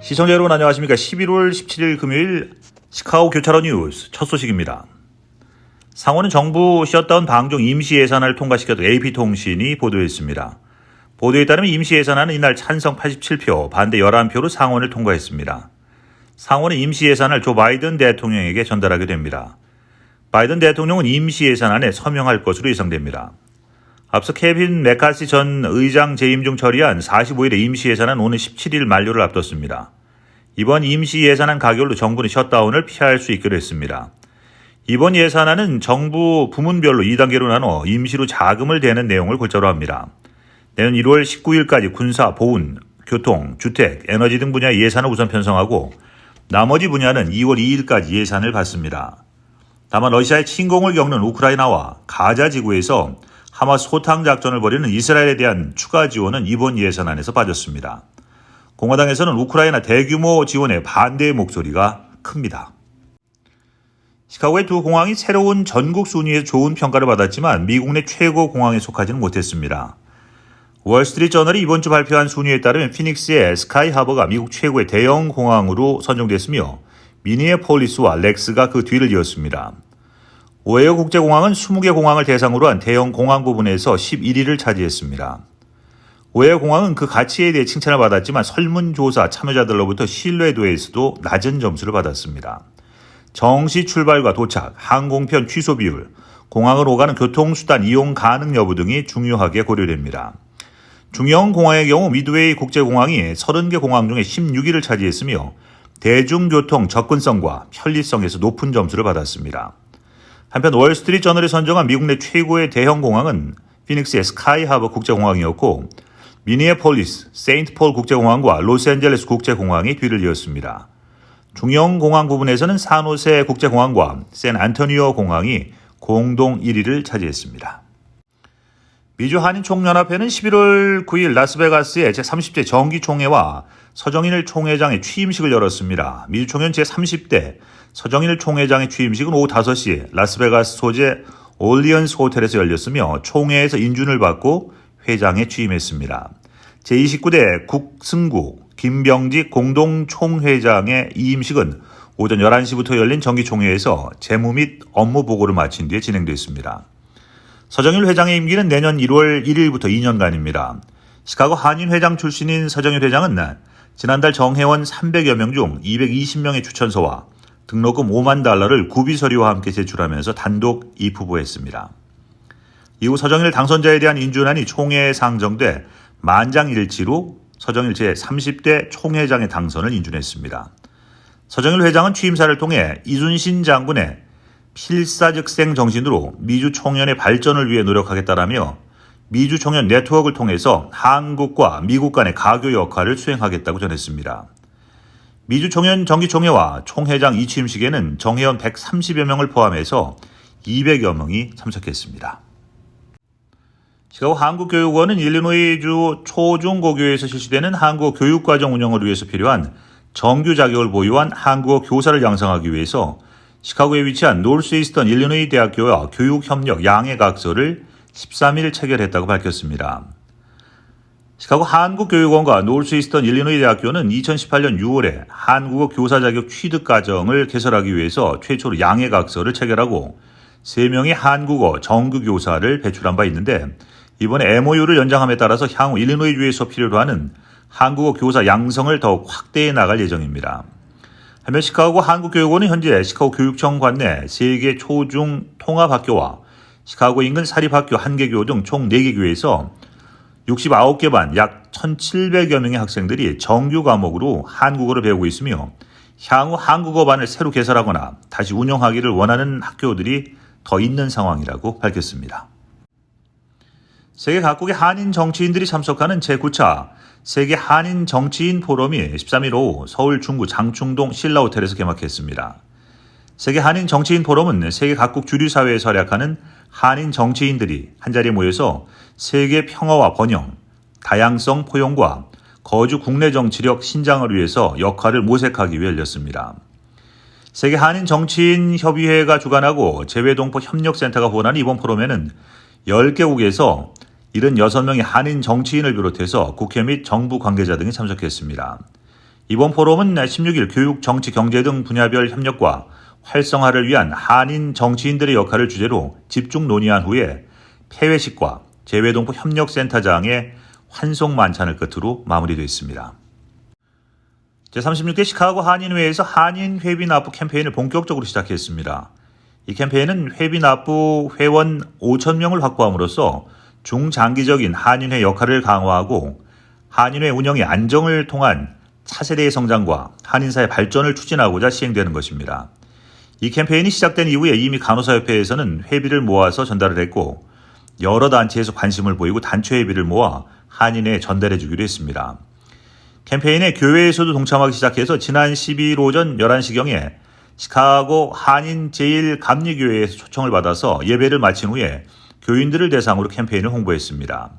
시청자 여러분 안녕하십니까. 11월 17일 금요일 시카고 교차로 뉴스 첫 소식입니다. 상원은 정부 셧다운 방중 임시 예산안을 통과시켰던 AP통신이 보도했습니다. 보도에 따르면 임시 예산안은 이날 찬성 87표, 반대 11표로 상원을 통과했습니다. 상원은 임시 예산안을 조 바이든 대통령에게 전달하게 됩니다. 바이든 대통령은 임시 예산안에 서명할 것으로 예상됩니다. 앞서 케빈 메카시 전 의장 재임 중 처리한 45일의 임시 예산안 오는 17일 만료를 앞뒀습니다. 이번 임시 예산안 가결로 정부는 셧다운을 피할 수 있기로 했습니다. 이번 예산안은 정부 부문별로 2단계로 나눠 임시로 자금을 대는 내용을 골자로 합니다. 내년 1월 19일까지 군사, 보훈, 교통, 주택, 에너지 등 분야 예산을 우선 편성하고 나머지 분야는 2월 2일까지 예산을 받습니다. 다만 러시아의 침공을 겪는 우크라이나와 가자 지구에서 하마스 소탕 작전을 벌이는 이스라엘에 대한 추가 지원은 이번 예산안에서 빠졌습니다. 공화당에서는 우크라이나 대규모 지원에 반대의 목소리가 큽니다. 시카고의 두 공항이 새로운 전국 순위에서 좋은 평가를 받았지만 미국 내 최고 공항에 속하지는 못했습니다. 월스트리트 저널이 이번 주 발표한 순위에 따르면 피닉스의 스카이 하버가 미국 최고의 대형 공항으로 선정됐으며 미니애폴리스와 렉스가 그 뒤를 이었습니다. 오헤어 국제공항은 20개 공항을 대상으로 한 대형 공항 부분에서 11위를 차지했습니다. 오헤어 공항은 그 가치에 대해 칭찬을 받았지만 설문조사 참여자들로부터 신뢰도에서도 낮은 점수를 받았습니다. 정시 출발과 도착, 항공편 취소 비율, 공항을 오가는 교통수단 이용 가능 여부 등이 중요하게 고려됩니다. 중형 공항의 경우 미드웨이 국제공항이 30개 공항 중에 16위를 차지했으며 대중교통 접근성과 편리성에서 높은 점수를 받았습니다. 한편 월스트리트 저널이 선정한 미국 내 최고의 대형 공항은 피닉스의 스카이 하버 국제공항이었고 미니애폴리스, 세인트폴 국제공항과 로스앤젤레스 국제공항이 뒤를 이었습니다. 중형 공항 부분에서는 산호세 국제공항과 샌안토니오 공항이 공동 1위를 차지했습니다. 미주 한인총연합회는 11월 9일 라스베가스의 제30대 정기총회와 서정일 총회장의 취임식을 열었습니다. 미주 총연 제30대 서정일 총회장의 취임식은 오후 5시 라스베가스 소재 올리언스 호텔에서 열렸으며 총회에서 인준을 받고 회장에 취임했습니다. 제29대 국승구 김병직 공동총회장의 이임식은 오전 11시부터 열린 정기총회에서 재무 및 업무 보고를 마친 뒤에 진행됐습니다. 서정일 회장의 임기는 내년 1월 1일부터 2년간입니다. 시카고 한인회장 출신인 서정일 회장은 지난달 정회원 300여 명 중 220명의 추천서와 등록금 $50,000를 구비 서류와 함께 제출하면서 단독 입후보했습니다. 이후 서정일 당선자에 대한 인준안이 총회에 상정돼 만장일치로 서정일 제30대 총회장의 당선을 인준했습니다. 서정일 회장은 취임사를 통해 이순신 장군의 필사즉생 정신으로 미주 총연의 발전을 위해 노력하겠다라며 미주 총연 네트워크를 통해서 한국과 미국 간의 가교 역할을 수행하겠다고 전했습니다. 미주 총연 정기총회와 총회장 이취임식에는 정회원 130여 명을 포함해서 200여 명이 참석했습니다. 시카고 한국교육원은 일리노이주 초중고교에서 실시되는 한국어 교육과정 운영을 위해서 필요한 정규 자격을 보유한 한국어 교사를 양성하기 위해서 시카고에 위치한 노스이스턴 일리노이 대학교와 교육협력 양해각서를 13일 체결했다고 밝혔습니다. 시카고 한국교육원과 노스이스턴 일리노이 대학교는 2018년 6월에 한국어 교사 자격 취득 과정을 개설하기 위해서 최초로 양해각서를 체결하고 3명의 한국어 정규 교사를 배출한 바 있는데 이번에 MOU를 연장함에 따라서 향후 일리노이주에서 필요로 하는 한국어 교사 양성을 더욱 확대해 나갈 예정입니다. 한편 시카고 한국교육원은 현재 시카고 교육청 관내 3개 초중 통합학교와 시카고 인근 사립학교 1개 교 등 총 4개 교에서 69개 반 약 1,700여 명의 학생들이 정규 과목으로 한국어를 배우고 있으며 향후 한국어반을 새로 개설하거나 다시 운영하기를 원하는 학교들이 더 있는 상황이라고 밝혔습니다. 세계 각국의 한인 정치인들이 참석하는 제9차 세계 한인 정치인 포럼이 13일 오후 서울 중구 장충동 신라호텔에서 개막했습니다. 세계 한인 정치인 포럼은 세계 각국 주류 사회에서 활약하는 한인 정치인들이 한자리에 모여서 세계 평화와 번영, 다양성 포용과 거주 국내 정치력 신장을 위해서 역할을 모색하기 위해 열렸습니다. 세계 한인 정치인 협의회가 주관하고 재외동포 협력센터가 후원하는 이번 포럼에는 10개국에서 76명의 한인 정치인을 비롯해서 국회 및 정부 관계자 등이 참석했습니다. 이번 포럼은 16일 교육, 정치, 경제 등 분야별 협력과 활성화를 위한 한인 정치인들의 역할을 주제로 집중 논의한 후에 폐회식과 재외동포 협력센터장의 환송 만찬을 끝으로 마무리됐습니다. 제36대 시카고 한인회에서 한인 회비 납부 캠페인을 본격적으로 시작했습니다. 이 캠페인은 회비 납부 회원 5,000명을 확보함으로써 중장기적인 한인회 역할을 강화하고 한인회 운영의 안정을 통한 차세대의 성장과 한인사의 발전을 추진하고자 시행되는 것입니다. 이 캠페인이 시작된 이후에 이미 간호사협회에서는 회비를 모아서 전달을 했고 여러 단체에서 관심을 보이고 단체 회비를 모아 한인회에 전달해 주기로 했습니다. 캠페인에 교회에서도 동참하기 시작해서 지난 12일 오전 11시경에 시카고 한인 제1감리교회에서 초청을 받아서 예배를 마친 후에 교인들을 대상으로 캠페인을 홍보했습니다.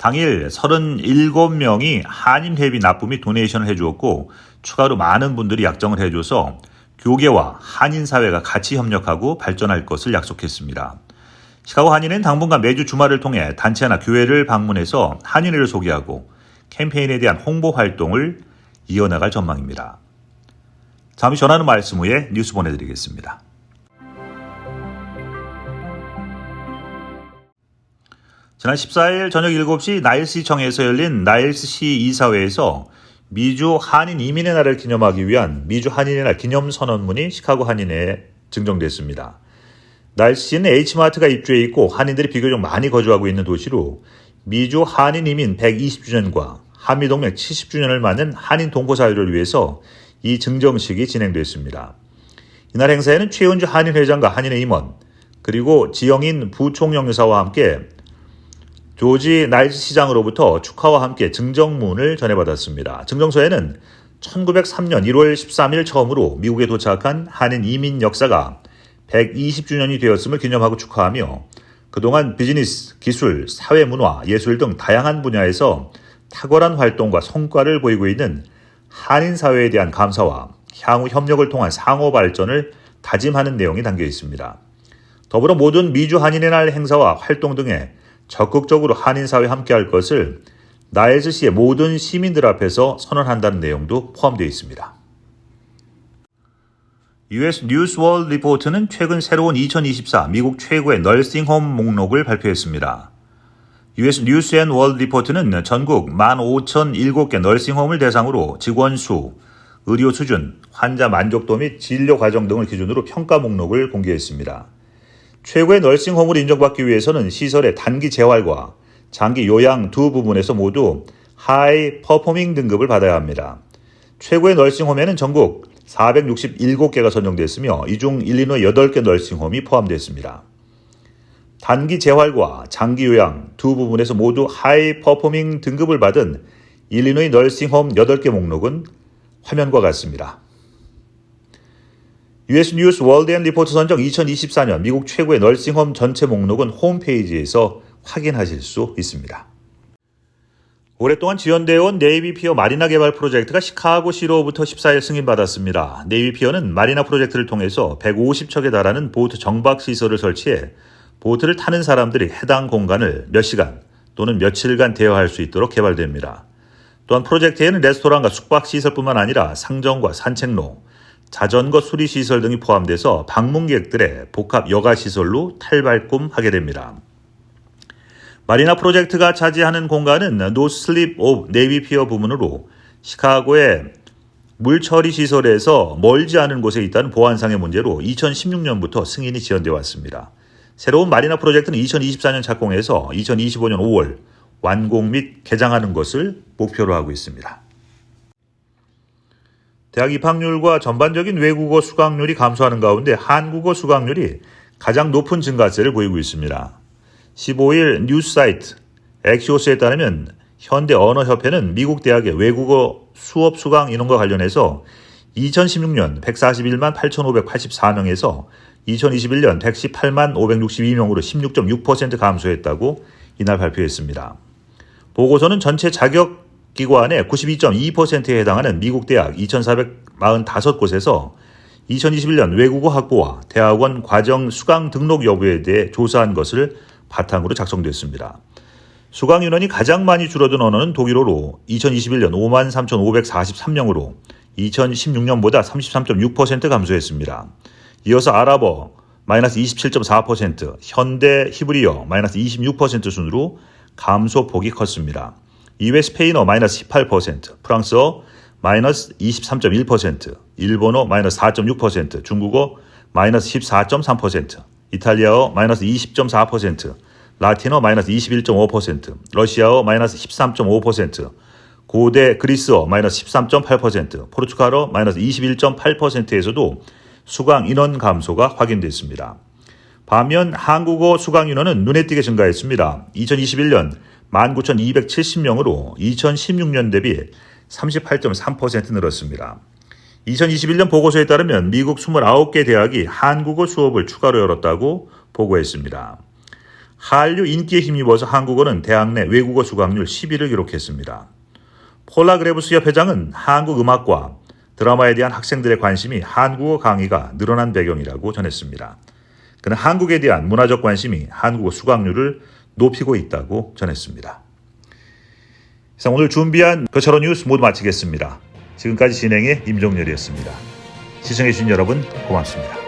당일 37명이 한인 회비 납부 및 도네이션을 해주었고 추가로 많은 분들이 약정을 해줘서 교계와 한인사회가 같이 협력하고 발전할 것을 약속했습니다. 시카고 한인회는 당분간 매주 주말을 통해 단체나 교회를 방문해서 한인회를 소개하고 캠페인에 대한 홍보 활동을 이어나갈 전망입니다. 잠시 전하는 말씀 후에 뉴스 보내드리겠습니다. 지난 14일 저녁 7시 나일스시청에서 열린 나일스시 이사회에서 미주 한인 이민의 날을 기념하기 위한 미주 한인의 날 기념선언문이 시카고 한인회에 증정됐습니다. 나일스시는 H마트가 입주해 있고 한인들이 비교적 많이 거주하고 있는 도시로 미주 한인 이민 120주년과 한미동맹 70주년을 맞는 한인 동포사회를 위해서 이 증정식이 진행됐습니다. 이날 행사에는 최은주 한인회장과 한인회 임원 그리고 지영인 부총영사와 함께 조지 나일스 시장으로부터 축하와 함께 증정문을 전해받았습니다. 증정서에는 1903년 1월 13일 처음으로 미국에 도착한 한인 이민 역사가 120주년이 되었음을 기념하고 축하하며 그동안 비즈니스, 기술, 사회 문화, 예술 등 다양한 분야에서 탁월한 활동과 성과를 보이고 있는 한인 사회에 대한 감사와 향후 협력을 통한 상호 발전을 다짐하는 내용이 담겨 있습니다. 더불어 모든 미주 한인의 날 행사와 활동 등에 적극적으로 한인 사회에 함께할 것을 나일스시의 모든 시민들 앞에서 선언한다는 내용도 포함되어 있습니다. US 뉴스 월드 리포트는 최근 새로운 2024 미국 최고의 널싱홈 목록을 발표했습니다. US 뉴스 앤 월드 리포트는 전국 15,007개 널싱홈을 대상으로 직원 수, 의료 수준, 환자 만족도 및 진료 과정 등을 기준으로 평가 목록을 공개했습니다. 최고의 널싱홈을 인정받기 위해서는 시설의 단기 재활과 장기 요양 두 부분에서 모두 하이 퍼포밍 등급을 받아야 합니다. 최고의 널싱홈에는 전국 467개가 선정됐으며 이 중 일리노이 8개 널싱홈이 포함됐습니다. 단기 재활과 장기 요양 두 부분에서 모두 하이 퍼포밍 등급을 받은 일리노이 널싱홈 8개 목록은 화면과 같습니다. US 뉴스 월드 앤 리포트 선정 2024년 미국 최고의 널싱홈 전체 목록은 홈페이지에서 확인하실 수 있습니다. 오랫동안 지연되어 온 네이비 피어 마리나 개발 프로젝트가 시카고시로부터 14일 승인받았습니다. 네이비 피어는 마리나 프로젝트를 통해서 150척에 달하는 보트 정박 시설을 설치해 보트를 타는 사람들이 해당 공간을 몇 시간 또는 며칠간 대여할 수 있도록 개발됩니다. 또한 프로젝트에는 레스토랑과 숙박 시설뿐만 아니라 상점과 산책로, 자전거 수리 시설 등이 포함돼서 방문객들의 복합 여가 시설로 탈발꿈하게 됩니다. 마리나 프로젝트가 차지하는 공간은 노 슬립 오브 네이비 피어 부문으로 시카고의 물처리 시설에서 멀지 않은 곳에 있다는 보안상의 문제로 2016년부터 승인이 지연되어 왔습니다. 새로운 마리나 프로젝트는 2024년 착공해서 2025년 5월 완공 및 개장하는 것을 목표로 하고 있습니다. 대학 입학률과 전반적인 외국어 수강률이 감소하는 가운데 한국어 수강률이 가장 높은 증가세를 보이고 있습니다. 15일 뉴스 사이트 엑시오스에 따르면 현대언어협회는 미국 대학의 외국어 수업 수강 인원과 관련해서 2016년 141만 8,584명에서 2021년 118만 562명으로 16.6% 감소했다고 이날 발표했습니다. 보고서는 전체 자격 기관의 92.2%에 해당하는 미국 대학 2,445곳에서 2021년 외국어 학부와 대학원 과정 수강 등록 여부에 대해 조사한 것을 바탕으로 작성됐습니다. 수강 인원이 가장 많이 줄어든 언어는 독일어로 2021년 53,543명으로 2016년보다 33.6% 감소했습니다. 이어서 아랍어 마이너스 27.4%, 현대 히브리어 마이너스 26% 순으로 감소폭이 컸습니다. 이외 스페인어 마이너스 18%, 프랑스어 마이너스 23.1%, 일본어 마이너스 4.6%, 중국어 마이너스 14.3%, 이탈리아어 마이너스 20.4%, 라틴어 마이너스 21.5%, 러시아어 마이너스 13.5%, 고대 그리스어 마이너스 13.8%, 포르투갈어 마이너스 21.8%에서도 수강 인원 감소가 확인됐습니다. 반면 한국어 수강 인원은 눈에 띄게 증가했습니다. 2021년 19,270명으로 2016년 대비 38.3% 늘었습니다. 2021년 보고서에 따르면 미국 29개 대학이 한국어 수업을 추가로 열었다고 보고했습니다. 한류 인기에 힘입어서 한국어는 대학 내 외국어 수강률 10위를 기록했습니다. 폴라 그레브스 협 회장은 한국 음악과 드라마에 대한 학생들의 관심이 한국어 강의가 늘어난 배경이라고 전했습니다. 그는 한국에 대한 문화적 관심이 한국어 수강률을 높이고 있다고 전했습니다. 이상 오늘 준비한 교차로 뉴스 모두 마치겠습니다. 지금까지 진행의 임종렬이었습니다. 시청해주신 여러분 고맙습니다.